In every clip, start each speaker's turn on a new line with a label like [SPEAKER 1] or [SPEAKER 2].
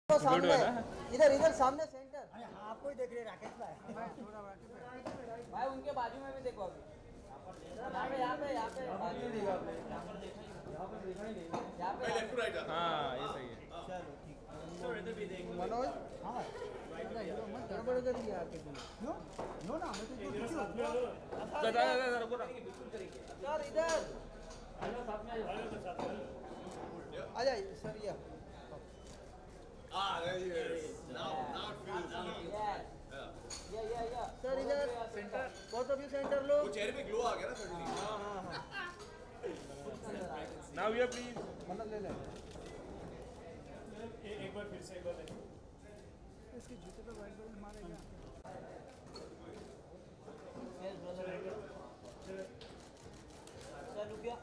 [SPEAKER 1] सामने इधर इधर सामने सेंटर।
[SPEAKER 2] आपको ही देख रहे राकेश भाई।
[SPEAKER 1] भाई उनके बाजू में भी देखो अभी। यहाँ पे बाजू देखा आपने। यहाँ पर देखा ही नहीं। यहाँ पे लेफ्ट टू राइट। हाँ ये सही है। चलो ठीक। सर इधर भी देख। मनोज। हाँ। गड़बड़ कर दिया आपके तुमने। नो नो ना मैं तो कुछ सर इधर। आ जाइए सर ये।
[SPEAKER 3] There he is. Now it feels.
[SPEAKER 1] Yeah. Sir, इधर center. Both of you center लो.
[SPEAKER 3] वो चेहरे पे ग्लो आ गया ना suddenly.
[SPEAKER 1] हाँ.
[SPEAKER 3] Now here please.
[SPEAKER 1] मतलब ले ले.
[SPEAKER 4] एक बार फिर से एक बार देखो.
[SPEAKER 2] इसके जूते पे वाइट बॉल मारेगा.
[SPEAKER 1] Yes brother. Sir रुक गया.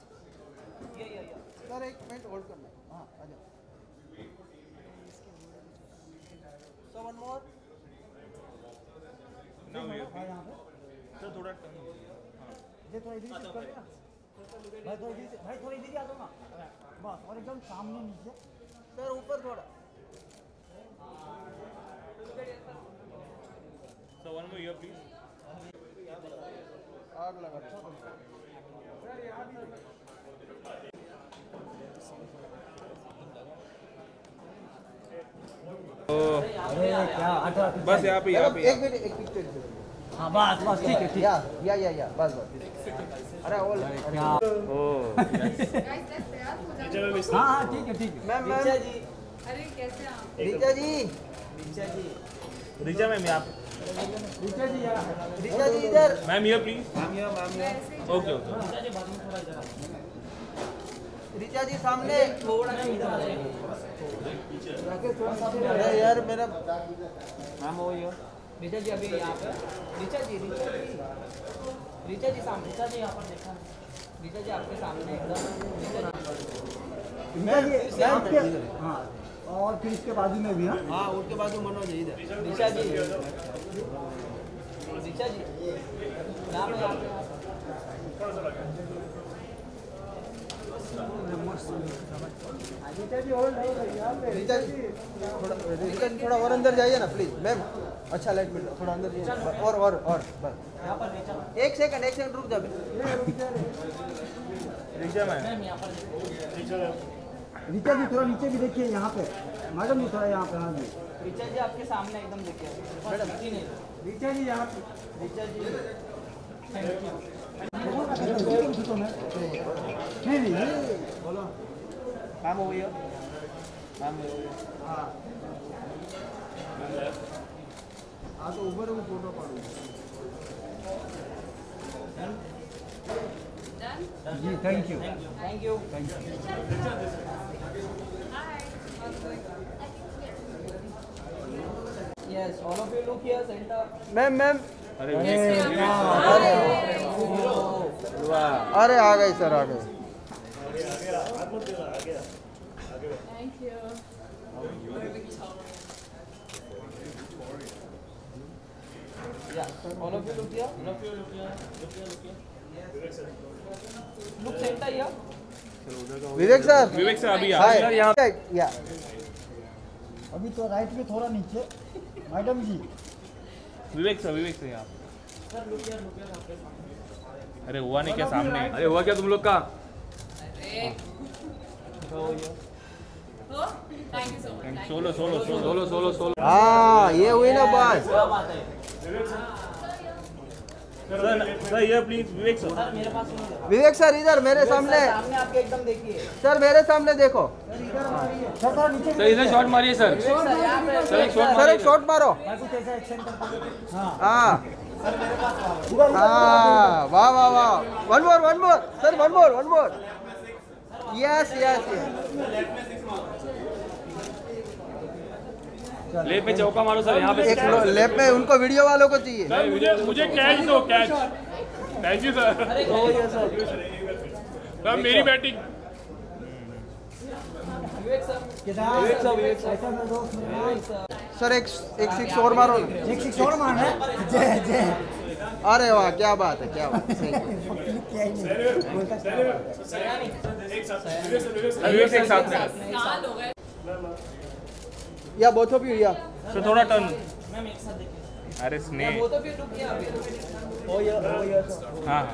[SPEAKER 1] Yeah. Sir एक मिनट होल्ड करना. हाँ आ जाओ. So one more.
[SPEAKER 4] Now here.
[SPEAKER 2] Sir
[SPEAKER 4] थोड़ा
[SPEAKER 2] ये थोड़ा इधर से कर देना. भाई थोड़ा इधर आ जाओ ना. बस और एकदम सामने नीचे.
[SPEAKER 1] सर ऊपर थोड़ा.
[SPEAKER 4] So one more here please.
[SPEAKER 1] आग लगा.
[SPEAKER 2] अरे क्या
[SPEAKER 4] बस यहाँ पे
[SPEAKER 1] एक मिनट एक पिक्चर.
[SPEAKER 2] हाँ बस ठीक है.
[SPEAKER 1] या बस. अरे वो
[SPEAKER 2] हाँ ठीक है.
[SPEAKER 1] मैम
[SPEAKER 5] अरे कैसे आप?
[SPEAKER 1] रीचा जी
[SPEAKER 4] रिचा मैम यहाँ
[SPEAKER 1] रीचा जी इधर.
[SPEAKER 4] Ma'am here please. Okay.
[SPEAKER 1] Richa ji सामने. अरे यार मेरा मैम हो गया. रीचा जी अभी यहाँ पे. रीचा जी सामने. रीचा जी यहाँ पर देखा. रीचा जी आपके सामने एकदम.
[SPEAKER 2] हाँ और फिर इसके बाजू में भी.
[SPEAKER 1] हाँ उनके बाजू मनोज है इधर. रीचा जी नाम है यहाँ पे. रीचा जी थोड़ा और अंदर जाइए ना प्लीज मैम. अच्छा लाइट मिल थोड़ा अंदर जाइए. और बस. एक सेकंड रुक जाओ.
[SPEAKER 4] रिचा मैम.
[SPEAKER 2] रीचा जी थोड़ा नीचे भी देखिए यहाँ पे. मैडम जी थोड़ा यहाँ पे. हाँ जी
[SPEAKER 1] रीचा जी आपके सामने एकदम देखिए. मैडम
[SPEAKER 2] रीचा जी यहाँ पे.
[SPEAKER 1] रीचा जी
[SPEAKER 2] नहीं
[SPEAKER 1] बोलो. काम हो गया. हाँ तो ऊपर वो फोटो पाड़ो.
[SPEAKER 2] जी thank you.
[SPEAKER 1] Yes, all of you look here, center. Ma'am.
[SPEAKER 4] अरे
[SPEAKER 1] अरे आ गए sir.
[SPEAKER 5] Thank you.
[SPEAKER 1] Yeah, all of you look here. Look center here. Vivek sir
[SPEAKER 4] अभी
[SPEAKER 1] हाय. या
[SPEAKER 2] अभी तो राइट में थोड़ा नीचे. मैडम जी
[SPEAKER 4] विवेक सर यहाँ. अरे हुआ नहीं क्या सामने? अरे हुआ क्या तुम लोग का?
[SPEAKER 5] Thank you so much.
[SPEAKER 4] Solo.
[SPEAKER 1] हाँ ये हुई ना बात.
[SPEAKER 4] सर ये प्लीज
[SPEAKER 1] विवेक सर इधर मेरे सामने आपके एकदम देखिए. सर मेरे सामने देखो.
[SPEAKER 4] सर इधर शॉट मारिए सर.
[SPEAKER 1] सर एक शॉट मारो. हाँ वाह. One more sir. One more. Yes.
[SPEAKER 4] Left में चौका मारो सर. यहाँ पे
[SPEAKER 1] लेफ्ट में उनको वीडियो वालों को चाहिए.
[SPEAKER 4] मुझे कैच दो. कैच. Thank you sir. मेरी बैटिंग.
[SPEAKER 1] सर एक सिक्स और मारो.
[SPEAKER 2] एक सिक्स और मारना है. जय.
[SPEAKER 1] अरे वाह क्या बात है. सही.
[SPEAKER 4] एक साथ
[SPEAKER 5] साल हो गए.
[SPEAKER 2] या both of you, yeah.
[SPEAKER 4] So थोड़ा टर्न.
[SPEAKER 1] मैम एक साथ देखिए.
[SPEAKER 4] अरे स्नेह.
[SPEAKER 1] both of you look here अभी.
[SPEAKER 2] Oh yeah, sir.
[SPEAKER 4] हाँ.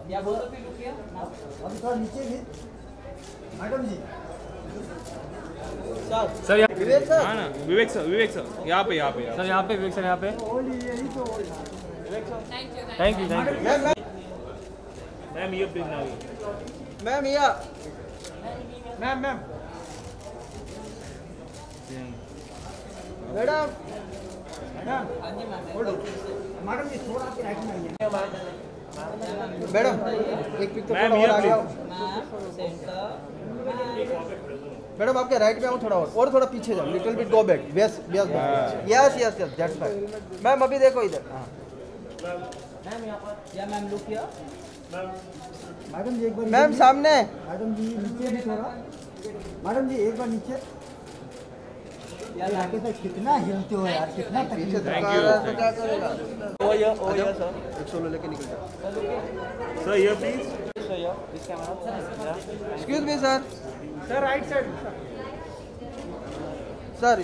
[SPEAKER 1] या both of you look here.
[SPEAKER 2] अभी थोड़ा नीचे भी. मैडम जी.
[SPEAKER 4] सर यहाँ.
[SPEAKER 2] विवेक सर.
[SPEAKER 4] हाँ ना. विवेक सर. यहाँ पे. सर यहाँ पे विवेक सर यहाँ पे.
[SPEAKER 5] Thank you.
[SPEAKER 4] मैम ये प्लीज ना.
[SPEAKER 2] मैम या. मैम. मैडम.
[SPEAKER 1] हाँ जी मैम.
[SPEAKER 2] मैडम जी थोड़ा आपके राइट में आइए. मैडम एक पिक तो
[SPEAKER 4] मैम,
[SPEAKER 2] थोड़ा
[SPEAKER 4] ये
[SPEAKER 2] और आगे आओ.
[SPEAKER 1] Ma'am centre.
[SPEAKER 2] मैडम आपके राइट में आओ थोड़ा और थोड़ा पीछे जाओ. Little bit go back. Yes that's fine. Ma'am अभी देखो इधर.
[SPEAKER 1] मैम यहाँ पर. या मैम look here.
[SPEAKER 2] मैडम जी एक बार. मैम सामने. मैडम जी नीचे भी थोड़ा. मैडम जी एक बार नीचे. यार आगे से कितना हिलते हो यार. कितना पीछे तो क्या करेगा. ओ या सर. एक सोलो लेके निकल जाओ.
[SPEAKER 4] सर ये please.
[SPEAKER 1] This camera.
[SPEAKER 2] Excuse me sir.
[SPEAKER 4] Sir right side.
[SPEAKER 2] Sir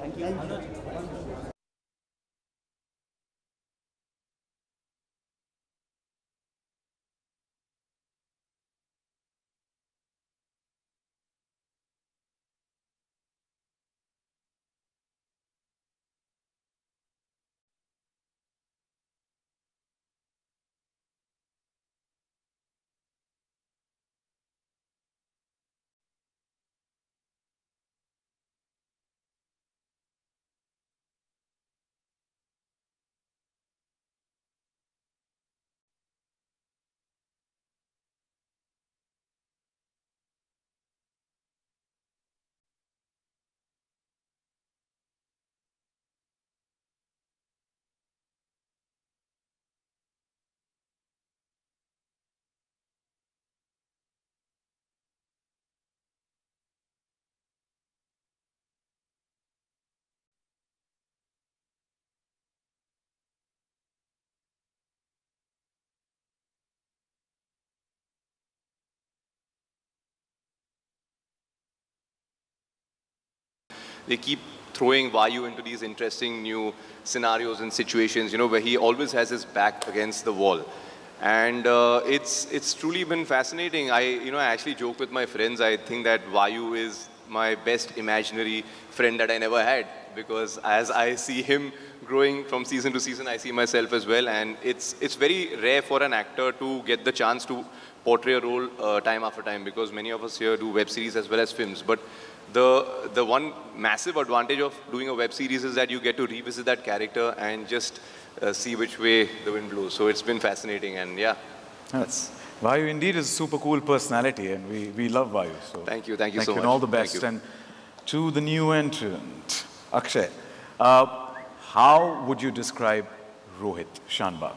[SPEAKER 1] Thank you.
[SPEAKER 3] They keep throwing Vayu into these interesting new scenarios and situations, you know, where he always has his back against the wall. And it's truly been fascinating. I actually joke with my friends. I think that Vayu is my best imaginary friend that I never had, because as I see him growing from season to season, I see myself as well. And it's very rare for an actor to get the chance to portray a role time after time, because many of us here do web series as well as films. But the one massive advantage of doing a web series is that you get to revisit that character and just see which way the wind blows. So it's been fascinating, and yeah, that's...
[SPEAKER 6] Vayu indeed is a super cool personality, and we love Vayu. So
[SPEAKER 3] thank you so much.
[SPEAKER 6] And all the best. And to the new entrant, Akshay, how would you describe Rohit Shanbag?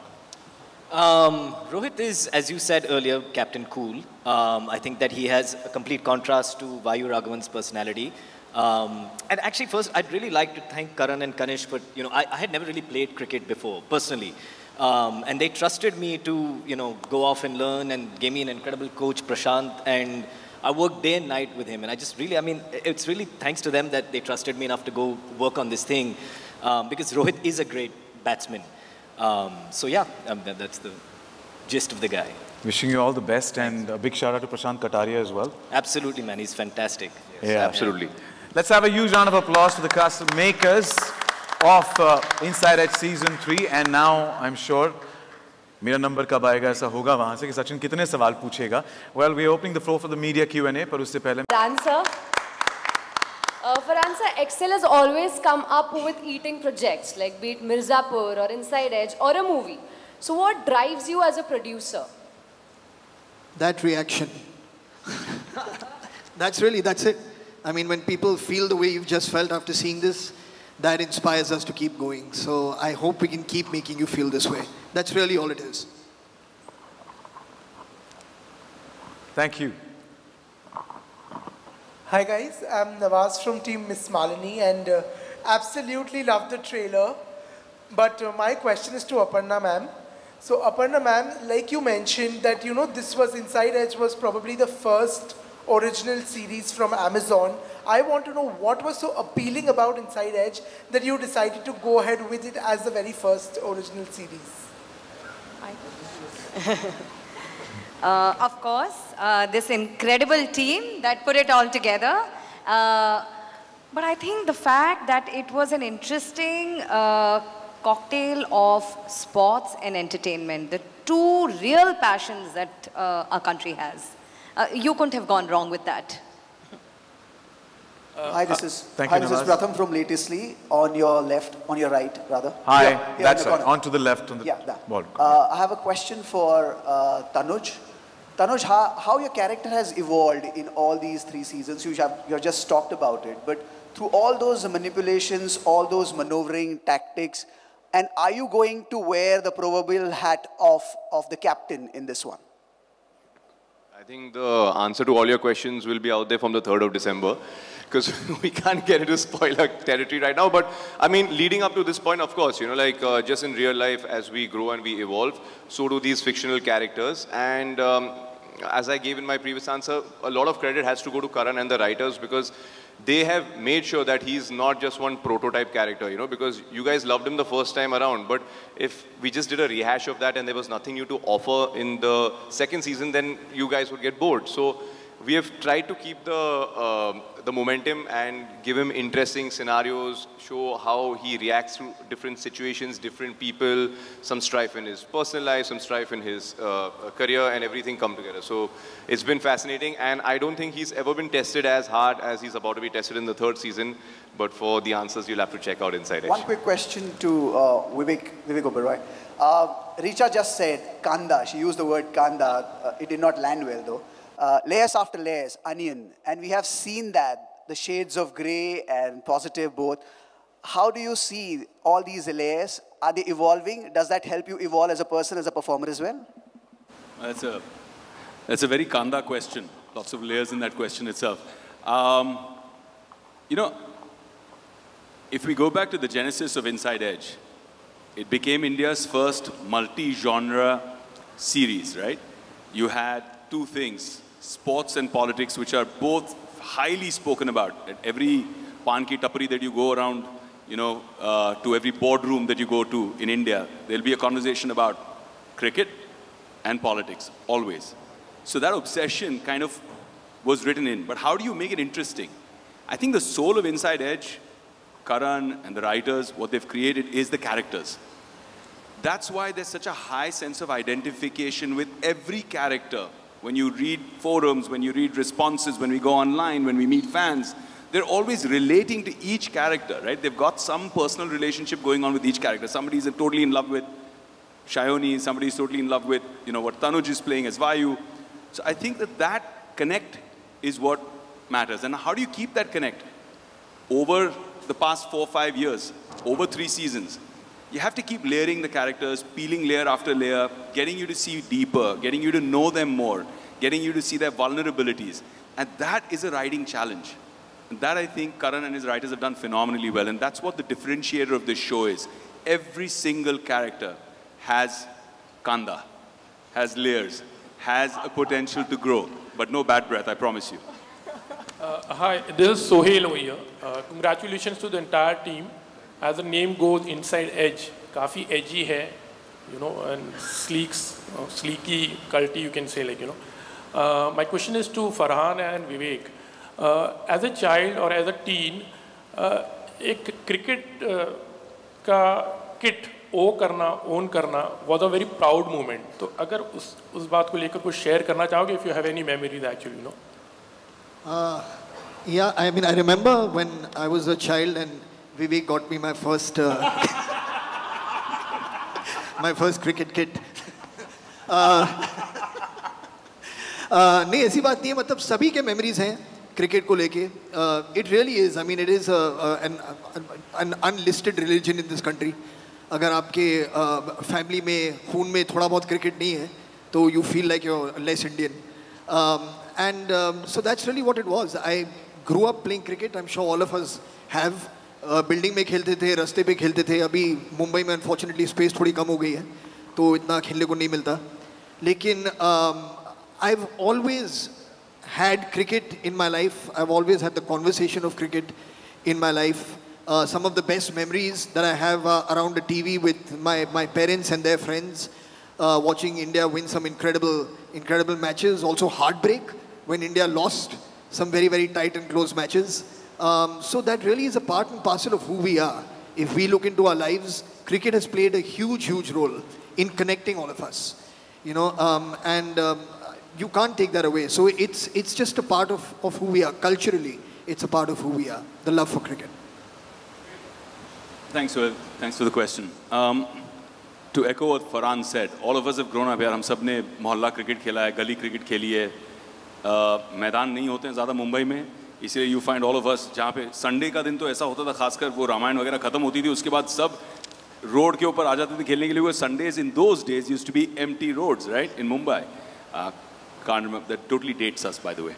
[SPEAKER 7] Rohit is, as you said earlier, Captain Cool. I think that he has a complete contrast to Vayu Raghavan's personality. And actually, first, I'd really like to thank Karan and Kanish, but I had never really played cricket before, personally. And they trusted me to, go off and learn, and gave me an incredible coach, Prashant, and I worked day and night with him. And I just really, it's really thanks to them that they trusted me enough to go work on this thing, because Rohit is a great batsman. So yeah, that's the gist of the guy.
[SPEAKER 6] Wishing you all the best, and a big shout out to Prashant Kataria as well.
[SPEAKER 7] Absolutely, man. He's fantastic.
[SPEAKER 6] Yeah,
[SPEAKER 3] absolutely.
[SPEAKER 6] Let's have a huge round of applause for the cast makers of Inside Edge Season 3. And now, I'm sure, मेरा number कब आएगा ऐसा होगा वहाँ से कि सचिन कितने सवाल पूछेगा. Well, we're opening the floor for the media Q&A, पर उससे पहले.
[SPEAKER 8] Farhan sir, Excel has always come up with eating projects, like be it Mirzapur or Inside Edge or a movie. So what drives you as a producer?
[SPEAKER 9] That reaction. That's it. I mean, when people feel the way you've just felt after seeing this, that inspires us to keep going. So I hope we can keep making you feel this way. That's really all it is.
[SPEAKER 6] Thank you.
[SPEAKER 10] Hi guys, I'm Nawaz from Team Miss Malini, and absolutely love the trailer. But my question is to Aparna ma'am. So Aparna ma'am, like you mentioned that, you know, this was Inside Edge was probably the first original series from Amazon. I want to know what was so appealing about Inside Edge that you decided to go ahead with it as the very first original series.
[SPEAKER 11] Of course, this incredible team that put it all together. But I think the fact that it was an interesting cocktail of sports and entertainment, the two real passions that our country has. You couldn't have gone wrong with that.
[SPEAKER 12] Hi, this is Pratham from Latestly. On your left, on your right, rather.
[SPEAKER 6] Hi,
[SPEAKER 12] here
[SPEAKER 6] that's right. On to the left. On the wall.
[SPEAKER 12] I have a question for Tanuj. Tanuj, how your character has evolved in all these 3 seasons. You have just talked about it, but through all those manipulations, all those maneuvering tactics, and are you going to wear the proverbial hat of the captain in this one?
[SPEAKER 3] I think the answer to all your questions will be out there from the 3rd of December, because we can't get into spoiler territory right now. But I mean, leading up to this point, of course, you know, like just in real life, as we grow and we evolve, so do these fictional characters. And as I gave in my previous answer, a lot of credit has to go to Karan and the writers, because they have made sure that he's not just one prototype character, you know, because you guys loved him the first time around. But if we just did a rehash of that and there was nothing new to offer in the 2nd season, then you guys would get bored. So we have tried to keep the momentum and give him interesting scenarios, show how he reacts to different situations, different people, some strife in his personal life, some strife in his career, and everything come together. So it's been fascinating, and I don't think he's ever been tested as hard as he's about to be tested in the 3rd season. But for the answers, you'll have to check out Inside Edge.
[SPEAKER 12] One quick question to Vivek Oberoi. Richa just said kanda. She used the word kanda. It did not land well, though. Layers after layers, onion, and we have seen that, the shades of grey and positive both. How do you see all these layers? Are they evolving? Does that help you evolve as a person, as a performer as well?
[SPEAKER 13] That's a very Kanda question. Lots of layers in that question itself. You know, if we go back to the genesis of Inside Edge, it became India's first multi-genre series, right? You had 2 things, sports and politics, which are both highly spoken about. At every pan ki tapri that you go around, you know, to every boardroom that you go to in India, there'll be a conversation about cricket and politics, always. So that obsession kind of was written in. But how do you make it interesting? I think the soul of Inside Edge, Karan and the writers, what they've created is the characters. That's why there's such a high sense of identification with every character. When you read forums, when you read responses, when we go online, when we meet fans, they're always relating to each character, right? They've got some personal relationship going on with each character. Somebody's totally in love with Shayoni, somebody's totally in love with, you know, what Tanuj is playing as Vayu. So I think that connect is what matters. And how do you keep that connect? Over the past 4 or 5 years, over 3 seasons, you have to keep layering the characters, peeling layer after layer, getting you to see deeper, getting you to know them more, getting you to see their vulnerabilities. And that is a writing challenge. And that I think Karan and his writers have done phenomenally well. And that's what the differentiator of this show is. Every single character has kanda, has layers, has a potential to grow. But no bad breath, I promise you.
[SPEAKER 4] Hi, this is Sohail over here. Congratulations to the entire team. As the name goes, Inside Edge, काफी edgy है, you know, and sleeky, culty, you can say, like, you know. My question is to Farhan and Vivek. As a child or as a teen, एक cricket का kit own करना was a very proud moment. तो अगर उस बात को लेकर कुछ share करना चाहोगे, if you have any memories actually, you know.
[SPEAKER 9] Yeah, I mean, I remember when I was a child and Vivek got me my first my first cricket kit. नहीं ऐसी बात नहीं है, मतलब सभी के memories हैं cricket को लेके. It really is. I mean, it is an unlisted religion in this country. अगर आपके family में खून में थोड़ा बहुत cricket नहीं है, तो you feel like you're less Indian. So that's really what it was. I grew up playing cricket. I'm sure all of us have. Building में खेलते थे, रास्ते पे खेलते थे. अभी मुंबई में अनफॉर्चुनेटली स्पेस थोड़ी कम हो गई है. तो इतना खेलने को नहीं मिलता. लेकिन I've always had cricket in my life. I've always had the conversation of cricket in my life. Some of the best memories that I have around the TV with my parents and their friends, watching India win some incredible matches. Also heartbreak when India lost some very, very tight and close matches. So that really is a part and parcel of who we are. If we look into our lives, cricket has played a huge, huge role in connecting all of us. You know, you can't take that away. So it's just a part of who we are. Culturally, it's a part of who we are. The love for cricket.
[SPEAKER 13] Thanks for the question. To echo what Farhan said, all of us have grown up here. हम सब ने मोहल्ला cricket खेला है, गली cricket खेली है. मैदान नहीं होते हैं ज़्यादा मुंबई में, इसलिए you find all of us जहाँ पे संडे का दिन तो ऐसा होता था, खासकर वो रामायण वगैरह खत्म होती थी, उसके बाद सब रोड के ऊपर आ जाते थे खेलने के लिए. वो Sundays in those days used to be empty roads, right, in Mumbai. Can't remember, that totally dates us, by the way.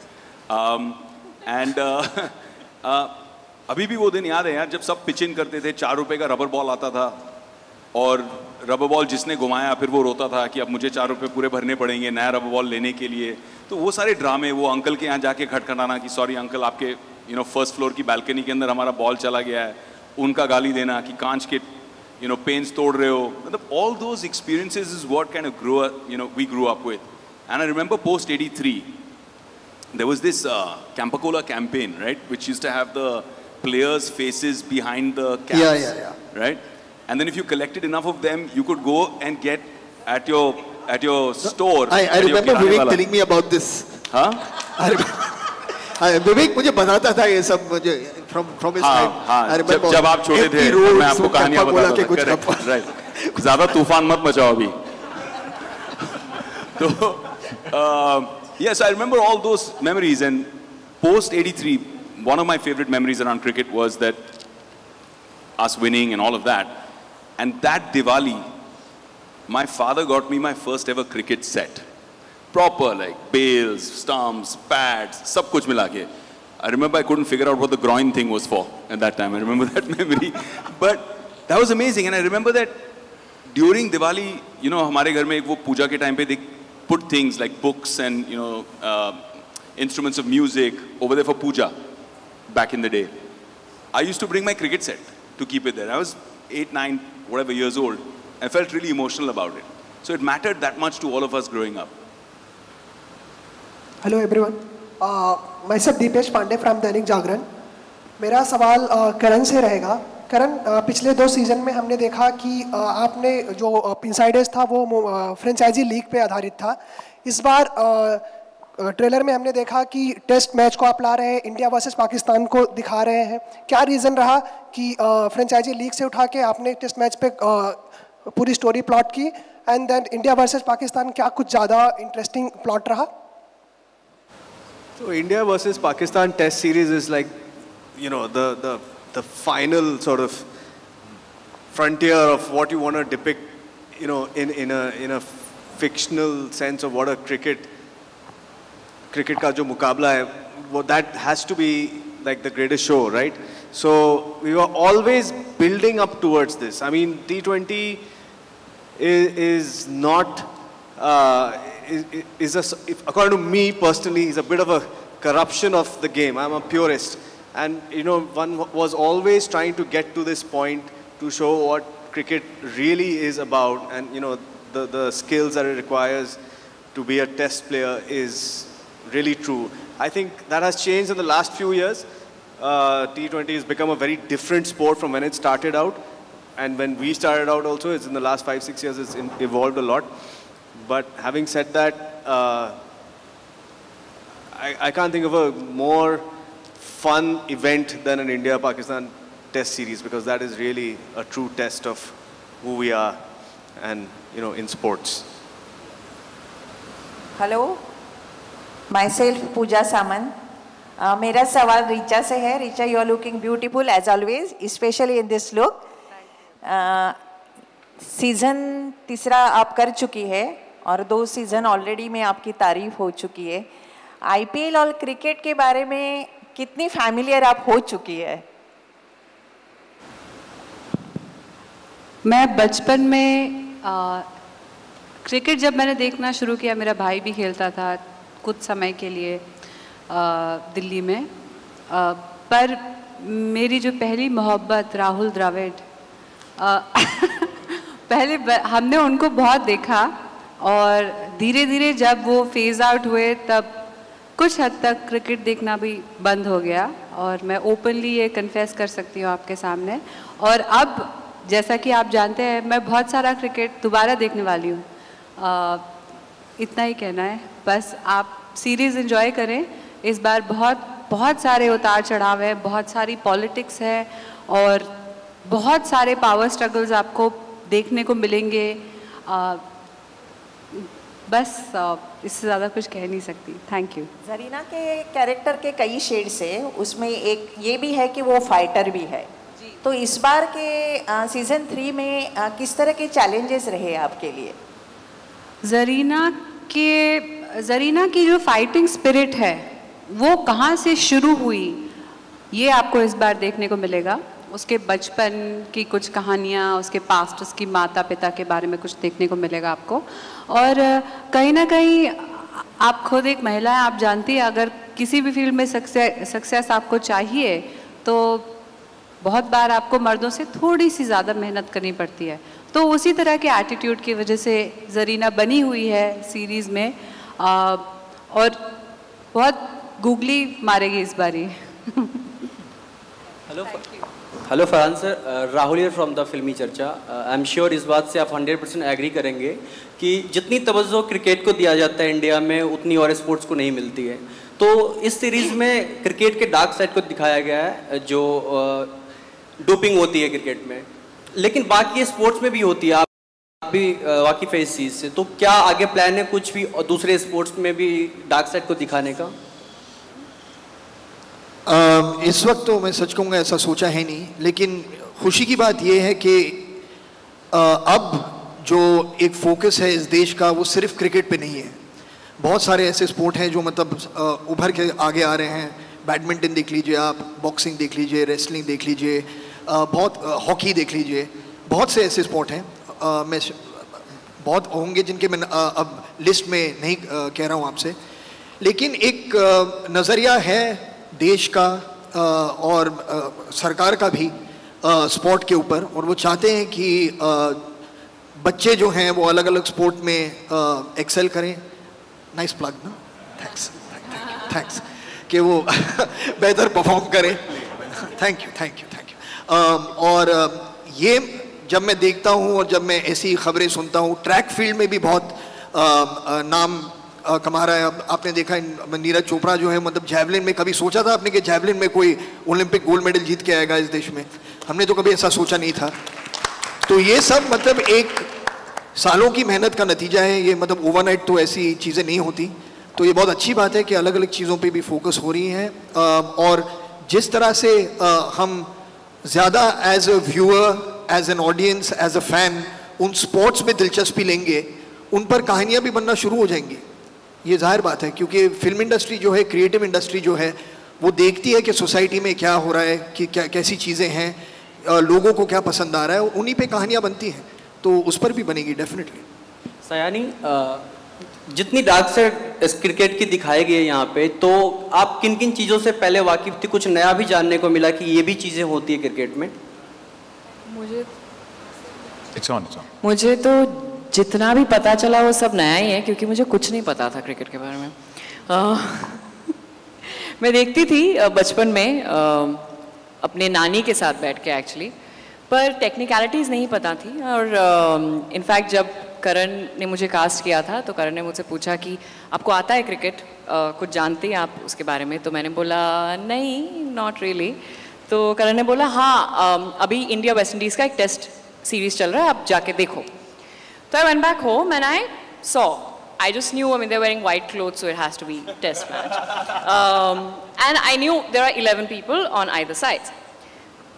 [SPEAKER 13] अभी भी वो दिन याद है यार, जब सब पिच इन करते थे, 4 रुपए का रबर बॉल आता था और रबर बॉल जिसने घुमाया फिर वो रोता था कि अब मुझे 4 रुपए पूरे भरने पड़ेंगे नया रबर बॉल लेने के लिए. तो वो सारे ड्रामे, वो अंकल के यहाँ जाके खटखटाना कि सॉरी अंकल आपके फर्स्ट फ्लोर की बालकनी के अंदर हमारा बॉल चला गया है, उनका गाली देना कि कांच के पेन्स तोड़ रहे हो. मतलब all those experiences is what kind of we grew up with. And I remember post 83, there was this Campacola campaign, right, which used to have the players' faces behind the caps,
[SPEAKER 9] yeah.
[SPEAKER 13] right? And then if you collected enough of them, you could go and get at your store.
[SPEAKER 9] I remember Vivek telling me about this.
[SPEAKER 13] Huh?
[SPEAKER 9] Vivek मुझे बताता था ये सब मुझे from his time.
[SPEAKER 13] I remember जब आप छोटे थे, मैं आपको कहानियाँ बताता था. Right. ज़्यादा तूफान मत मचाओ अभी. तो yes, I remember all those memories. And post 83, one of my favorite memories around cricket was that us winning and all of that. And that Diwali, my father got me my first ever cricket set. Proper, like bails, stumps, pads, sab kuch mila ke. I remember I couldn't figure out what the groin thing was for at that time. I remember that memory. But that was amazing. And I remember that during Diwali, हमारे घर में एक वो पूजा के time पे they put things like books and, instruments of music over there for puja back in the day. I used to bring my cricket set to keep it there. I was 8, 9, whatever years old. I felt really emotional about it. So it mattered that much to all of us growing up.
[SPEAKER 10] Hello everyone. Myself Deepesh Pandey from Dainik Jagran. मेरा सवाल करण से रहेगा. करण, पिछले 2 season में हमने देखा कि आपने जो इनसाइड एज था वो फ्रेंचाइजी लीग पे आधारित था. इस बार ट्रेलर में हमने देखा कि टेस्ट मैच को आप ला रहे हैं, इंडिया वर्सेस पाकिस्तान को दिखा रहे हैं. क्या रीज़न रहा कि फ्रेंचाइजी लीग से उठा के आपने टेस्ट मैच पे पूरी स्टोरी प्लॉट की, and then India versus Pakistan क्या कुछ ज़्यादा इंटरेस्टिंग प्लॉट रहा?
[SPEAKER 14] So India versus Pakistan Test series is like, the final sort of frontier of what you want to depict, in a fictional sense of what a cricket का जो मुकाबला है, that has to be like the greatest show, right? So we were always building up towards this. I mean, T20 is not. According to me personally, is a bit of a corruption of the game. I'm a purist. And, one was always trying to get to this point to show what cricket really is about, and, the skills that it requires to be a test player is really true. I think that has changed in the last few years. T20 has become a very different sport from when it started out. And when we started out also, it's in the last 5-6 years, it's evolved a lot. But having said that, I can't think of a more fun event than an India-Pakistan Test series, because that is really a true test of who we are and, in sports.
[SPEAKER 15] Hello, myself Pooja Saman. मेरा सवाल रीचा से है. Richa, you are looking beautiful as always, especially in this look. Season 3 आप कर चुकी है और 2 season already में आपकी तारीफ हो चुकी है. आईपीएल और क्रिकेट के बारे में कितनी फैमिलियर आप हो चुकी है?
[SPEAKER 5] मैं बचपन में क्रिकेट जब मैंने देखना शुरू किया, मेरा भाई भी खेलता था कुछ समय के लिए दिल्ली में, पर मेरी जो पहली मोहब्बत राहुल द्रविड़, पहले हमने उनको बहुत देखा और धीरे धीरे जब वो फेज आउट हुए तब कुछ हद तक क्रिकेट देखना भी बंद हो गया, और मैं ओपनली ये कन्फेस कर सकती हूँ आपके सामने। और अब जैसा कि आप जानते हैं, मैं बहुत सारा क्रिकेट दोबारा देखने वाली हूँ। इतना ही कहना है, बस आप सीरीज़ एंजॉय करें। इस बार बहुत सारे उतार चढ़ाव है, बहुत सारी पॉलिटिक्स है और बहुत सारे पावर स्ट्रगल्स आपको देखने को मिलेंगे। बस इससे ज़्यादा कुछ कह नहीं सकती। Thank you.
[SPEAKER 15] जरीना के कैरेक्टर के कई शेड्स है, उसमें एक ये भी है कि वो फाइटर भी है। तो इस बार के सीज़न 3 में किस तरह के चैलेंजेस रहे आपके लिए?
[SPEAKER 5] जरीना की जो फाइटिंग स्पिरिट है वो कहाँ से शुरू हुई, ये आपको इस बार देखने को मिलेगा। उसके बचपन की कुछ कहानियाँ, उसके पास्ट, उसकी माता पिता के बारे में कुछ देखने को मिलेगा आपको। और कहीं ना कहीं आप खुद एक महिला हैं, आप जानती हैं, अगर किसी भी फील्ड में सक्सेस आपको चाहिए तो बहुत बार आपको मर्दों से थोड़ी सी ज़्यादा मेहनत करनी पड़ती है। तो उसी तरह के एटीट्यूड की वजह से जरीना बनी हुई है सीरीज़ में, और बहुत गूगली मारेगी इस बारी।
[SPEAKER 16] Hello Farhan sir, Rahul here from the फिल्मी चर्चा। आई एम श्योर इस बात से आप 100% एग्री करेंगे कि जितनी तवज्जो क्रिकेट को दिया जाता है इंडिया में, उतनी और स्पोर्ट्स को नहीं मिलती है। तो इस सीरीज़ में क्रिकेट के डार्क साइड को दिखाया गया है, जो डोपिंग होती है क्रिकेट में, लेकिन बाकी स्पोर्ट्स में भी होती है। आप भी वाकिफ़ है इस चीज़ से, तो क्या आगे प्लान है कुछ भी और दूसरे स्पोर्ट्स में भी डार्क साइड को दिखाने का?
[SPEAKER 9] इस वक्त तो मैं सच कहूँगा ऐसा सोचा है नहीं, लेकिन खुशी की बात यह है कि अब जो एक फोकस है इस देश का वो सिर्फ क्रिकेट पे नहीं है। बहुत सारे ऐसे स्पोर्ट हैं जो मतलब उभर के आगे आ रहे हैं। बैडमिंटन देख लीजिए आप, बॉक्सिंग देख लीजिए, रेसलिंग देख लीजिए, बहुत हॉकी देख लीजिए, बहुत से ऐसे स्पोर्ट हैं। मैं बहुत होंगे जिनके मैं अब लिस्ट में नहीं कह रहा हूँ आपसे, लेकिन एक नज़रिया है देश का और सरकार का भी स्पोर्ट के ऊपर, और वो चाहते हैं कि बच्चे जो हैं वो अलग अलग स्पोर्ट में एक्सेल करें। नाइस प्लग ना, थैंक्स कि वो बेहतर परफॉर्म करें। Thank you. और ये जब मैं देखता हूँ और जब मैं ऐसी खबरें सुनता हूँ, ट्रैक फील्ड में भी बहुत नाम कमा रहा है। अब आपने देखा नीरज चोपड़ा जो है, मतलब जैवलिन में, कभी सोचा था आपने कि जैवलिन में कोई ओलंपिक गोल्ड मेडल जीत के आएगा इस देश में? हमने तो कभी ऐसा सोचा नहीं था। तो ये सब मतलब एक सालों की मेहनत का नतीजा है। ये मतलब ओवरनाइट तो ऐसी चीज़ें नहीं होती। तो ये बहुत अच्छी बात है कि अलग अलग चीज़ों पे भी फोकस हो रही है, और जिस तरह से हम ज़्यादा as a viewer, as an audience, as a fan उन स्पोर्ट्स में दिलचस्पी लेंगे, उन पर कहानियाँ भी बनना शुरू हो जाएंगी। ये जाहिर बात है, क्योंकि फिल्म इंडस्ट्री जो है, क्रिएटिव इंडस्ट्री जो है, वो देखती है कि सोसाइटी में क्या हो रहा है, कि क्या कैसी चीज़ें हैं, लोगों को क्या पसंद आ रहा है, उन्हीं पे कहानियाँ बनती हैं। तो उस पर भी बनेगी डेफिनेटली।
[SPEAKER 16] सयानी, जितनी डार्क साइड इस क्रिकेट की दिखाई गई है यहाँ पे, तो आप किन किन चीज़ों से पहले वाकिफ थी? कुछ नया भी जानने को मिला कि ये भी चीज़ें होती है क्रिकेट में?
[SPEAKER 17] मुझे तो जितना भी पता चला वो सब नया ही है, क्योंकि मुझे कुछ नहीं पता था क्रिकेट के बारे में। मैं देखती थी बचपन में अपने नानी के साथ बैठ के एक्चुअली, पर टेक्निकलिटीज़ नहीं पता थी। और इनफैक्ट जब करण ने मुझे कास्ट किया था तो करण ने मुझसे पूछा कि आपको आता है क्रिकेट, कुछ जानती हैं आप उसके बारे में? तो मैंने बोला नहीं, नॉट रियली। तो करण ने बोला हाँ, अभी इंडिया वेस्ट इंडीज़ का एक टेस्ट सीरीज़ चल रहा है, आप जाके देखो। So I went back home and I saw. I just knew, I mean, they're wearing white clothes, so it has to be test match. And I knew there are 11 people on either side.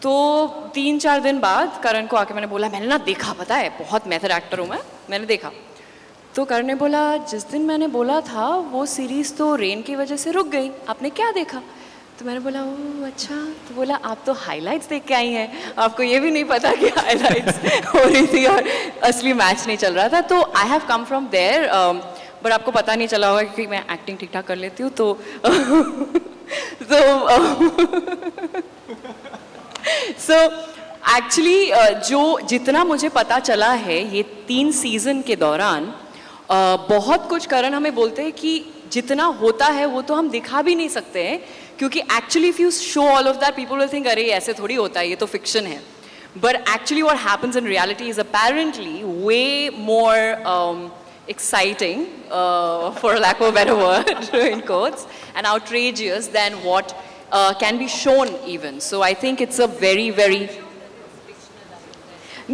[SPEAKER 17] तो 3-4 दिन बाद करण को आके मैंने बोला, मैंने ना देखा, पता है, बहुत मेथड एक्टर हूँ मैंने देखा। तो करण ने बोला, जिस दिन मैंने बोला था वो सीरीज़ तो रेन की वजह से रुक गई, आपने क्या देखा? तो मैंने बोला ओह अच्छा, तो बोला आप तो हाइलाइट्स देख के आई हैं, आपको ये भी नहीं पता कि हाइलाइट्स हो रही थी और असली मैच नहीं चल रहा था। तो I have come from there, but आपको पता नहीं चला होगा क्योंकि मैं एक्टिंग ठीक ठाक कर लेती हूँ, तो सो एक्चुअली जो जितना मुझे पता चला है ये 3 सीज़न के दौरान, बहुत कुछ करण हमें बोलते हैं कि जितना होता है वो तो हम दिखा भी नहीं सकते हैं, क्योंकि actually if you show all of that people will think अरे ऐसे थोड़ी होता है, ये तो फिक्शन है। But actually what happens in reality is apparently way more exciting, for lack of a better word, in quotes, and outrageous than what can be shown even. So I think it's a very, very...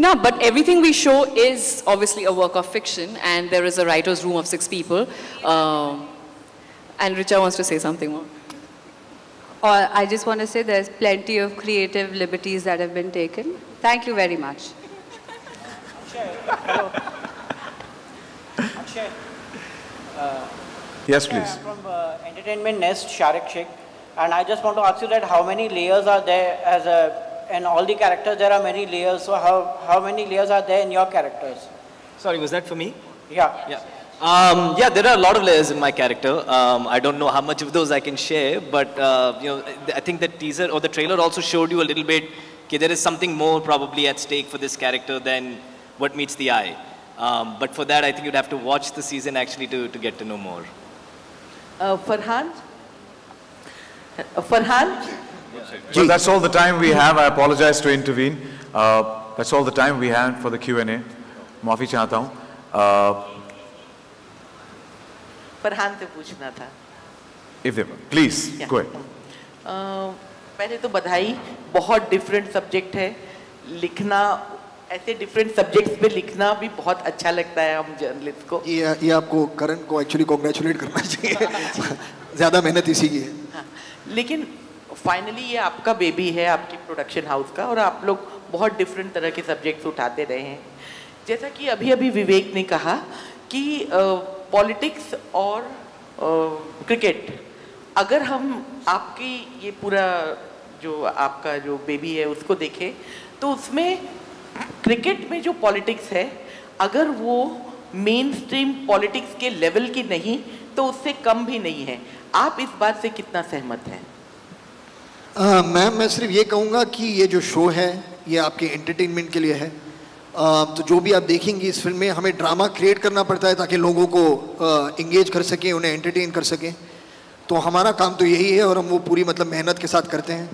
[SPEAKER 17] No, but everything we show is obviously a work of fiction, and there is a writer's room of 6 people. And Richa wants to say something more.
[SPEAKER 5] I just want to say there's plenty of creative liberties that have been taken. Thank you very much.
[SPEAKER 6] Yes, please.
[SPEAKER 18] From Entertainment Nest, Sharik Sheikh, and I just want to ask you that how many layers are there as a, and all the characters there are many layers. So how many layers are there in your characters?
[SPEAKER 7] Sorry, was that for me?
[SPEAKER 18] Yeah.
[SPEAKER 7] Yeah. Yeah, there are a lot of layers in my character. I don't know how much of those I can share, but you know, I think the teaser or the trailer also showed you a little bit that there is something more probably at stake for this character than what meets the eye. But for that, I think you'd have to watch the season actually to get to know more.
[SPEAKER 15] Farhan? Farhan?
[SPEAKER 6] Well, that's all the time we have. I apologize to intervene. That's all the time we have for the Q&A. माफी चाहता हूँ.
[SPEAKER 15] फरहान से पूछना था.
[SPEAKER 6] If they were, please, go ahead.
[SPEAKER 15] पहले तो बधाई, बहुत डिफरेंट सब्जेक्ट है. लिखना, ऐसे डिफरेंट सब्जेक्ट्स पे लिखना भी बहुत अच्छा लगता है हम जर्नलिस्ट को.
[SPEAKER 9] ये आपको करण को एक्चुअली कॉन्ग्रेचुलेट करना चाहिए. ज़्यादा मेहनत इसी की है.
[SPEAKER 15] हाँ, लेकिन फाइनली ये आपका बेबी है, आपकी प्रोडक्शन हाउस का, और आप लोग बहुत डिफरेंट तरह के सब्जेक्ट्स उठाते रहे हैं. जैसा कि अभी अभी विवेक ने कहा कि पॉलिटिक्स और क्रिकेट, अगर हम आपकी ये पूरा जो आपका जो बेबी है उसको देखें तो उसमें क्रिकेट में जो पॉलिटिक्स है, अगर वो मेन स्ट्रीम पॉलिटिक्स के लेवल की नहीं तो उससे कम भी नहीं है. आप इस बात से कितना सहमत हैं?
[SPEAKER 9] मैं सिर्फ ये कहूँगा कि ये जो शो है ये आपके एंटरटेनमेंट के लिए है. तो जो भी आप देखेंगे इस फिल्म में, हमें ड्रामा क्रिएट करना पड़ता है ताकि लोगों को इंगेज कर सकें, उन्हें एंटरटेन कर सकें. तो हमारा काम तो यही है और हम वो पूरी मतलब मेहनत के साथ करते हैं.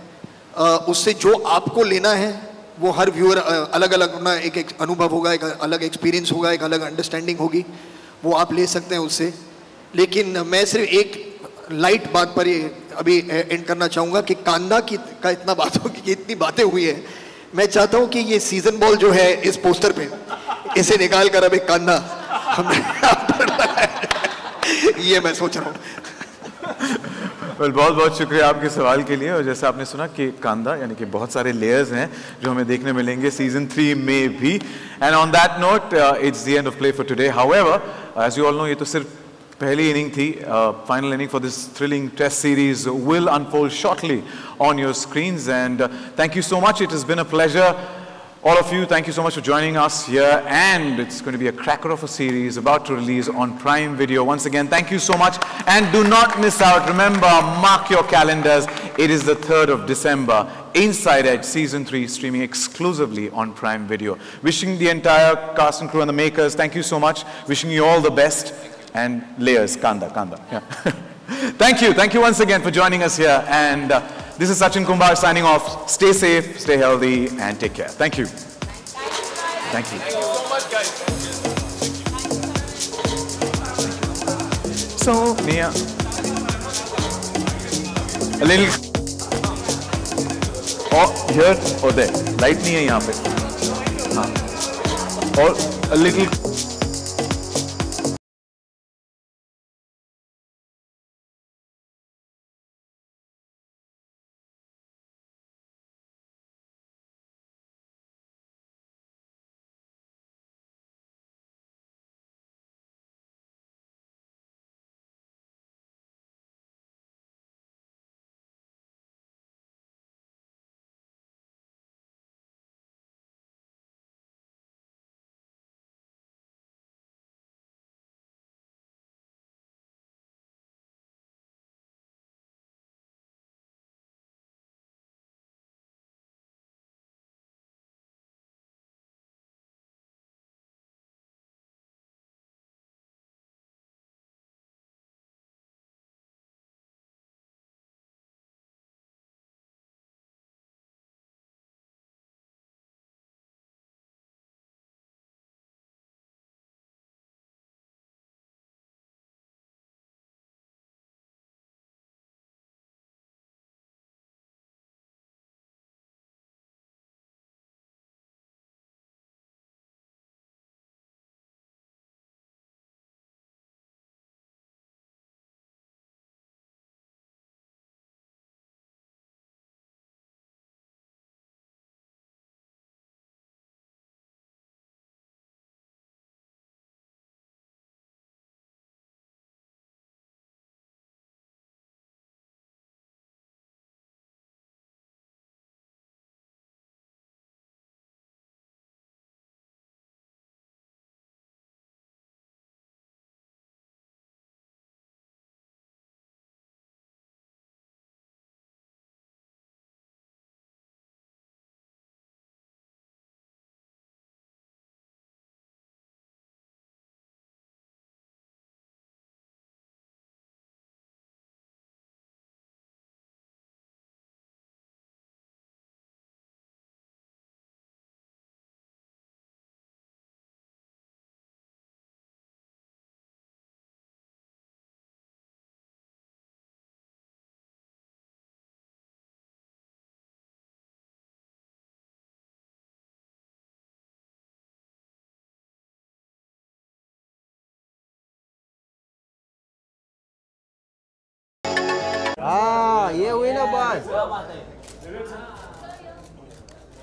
[SPEAKER 9] उससे जो आपको लेना है वो हर व्यूअर अलग अलग अपना एक अनुभव होगा, एक अलग एक्सपीरियंस होगा, एक अलग अंडरस्टैंडिंग होगी, वो आप ले सकते हैं उससे. लेकिन मैं सिर्फ एक लाइट बात पर ये अभी एंड करना चाहूँगा कि कांदा का इतना बात होगी कि इतनी बातें हुई है. मैं चाहता हूँ कि ये सीजन बॉल जो है इस पोस्टर पे इसे निकाल कर अब एक कांदा हमने ये मैं सोच रहा हूँ.
[SPEAKER 6] बहुत बहुत शुक्रिया आपके सवाल के लिए. और जैसा आपने सुना कि कांदा यानी कि बहुत सारे लेयर्स हैं जो हमें देखने मिलेंगे सीजन 3 में भी. And on that note it's the end of play for today. However, as you all know, ये तो सिर्फ पहली इनिंग थी. Final inning for this thrilling test series will unfold shortly on your screens, and thank you so much. It has been a pleasure. All of you, thank you so much for joining us here, and it's going to be a cracker of a series about to release on Prime Video. Once again, thank you so much, and do not miss out. Remember, mark your calendars. It is the 3rd of December. Inside Edge Season 3 streaming exclusively on Prime Video. Wishing the entire cast and crew and the makers, thank you so much. Wishing you all the best. And layers, Kanda. Yeah. Thank you once again for joining us here, and this is Sachin Kumbar signing off. Stay safe, stay healthy, and take care. Thank you. Thank you.
[SPEAKER 13] Thank you so much, guys.
[SPEAKER 6] So, Mia, a little, or here or there. Light नहीं है यहाँ पे. हाँ. Or a little.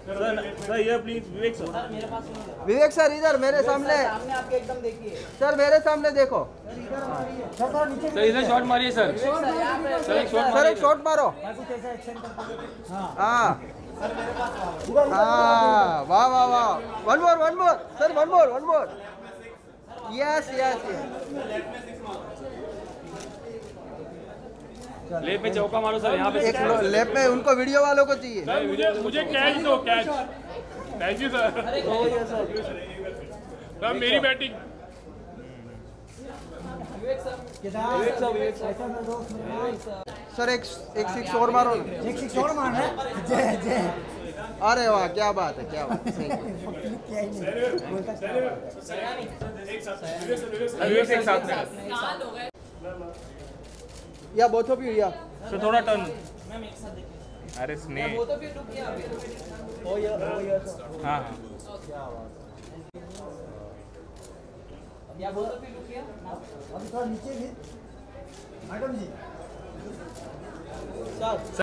[SPEAKER 1] Sir ये please Vivek sir.
[SPEAKER 2] Vivek sir इधर मेरे सामने
[SPEAKER 1] आपके एकदम देखिए
[SPEAKER 2] सर, मेरे सामने देखो
[SPEAKER 1] सर। इधर शॉट मारिए सर।
[SPEAKER 2] सर एक शॉट मारो। हाँ वाह वाह वाह, one more sir, one more yes.
[SPEAKER 1] लेप में चौका मारो सर, यहाँ पे
[SPEAKER 2] एक लेप में उनको वीडियो वालों को चाहिए।
[SPEAKER 4] मुझे कैच दो, catch. Thank you sir. Sir मेरी बैटिंग।
[SPEAKER 2] सर एक सिक्स और मारो।
[SPEAKER 19] एक सिक्स और मारना है। जय
[SPEAKER 2] अरे वाह, क्या बात है, क्या बात है।
[SPEAKER 1] एक साथ में
[SPEAKER 2] या बोथ ऑफ यू या
[SPEAKER 1] सर थोड़ा टर्न।
[SPEAKER 4] अरे स्नेह।
[SPEAKER 1] हाँ
[SPEAKER 2] या both of you look here.
[SPEAKER 19] अभी थोड़ा नीचे भी मैडम जी।
[SPEAKER 2] सर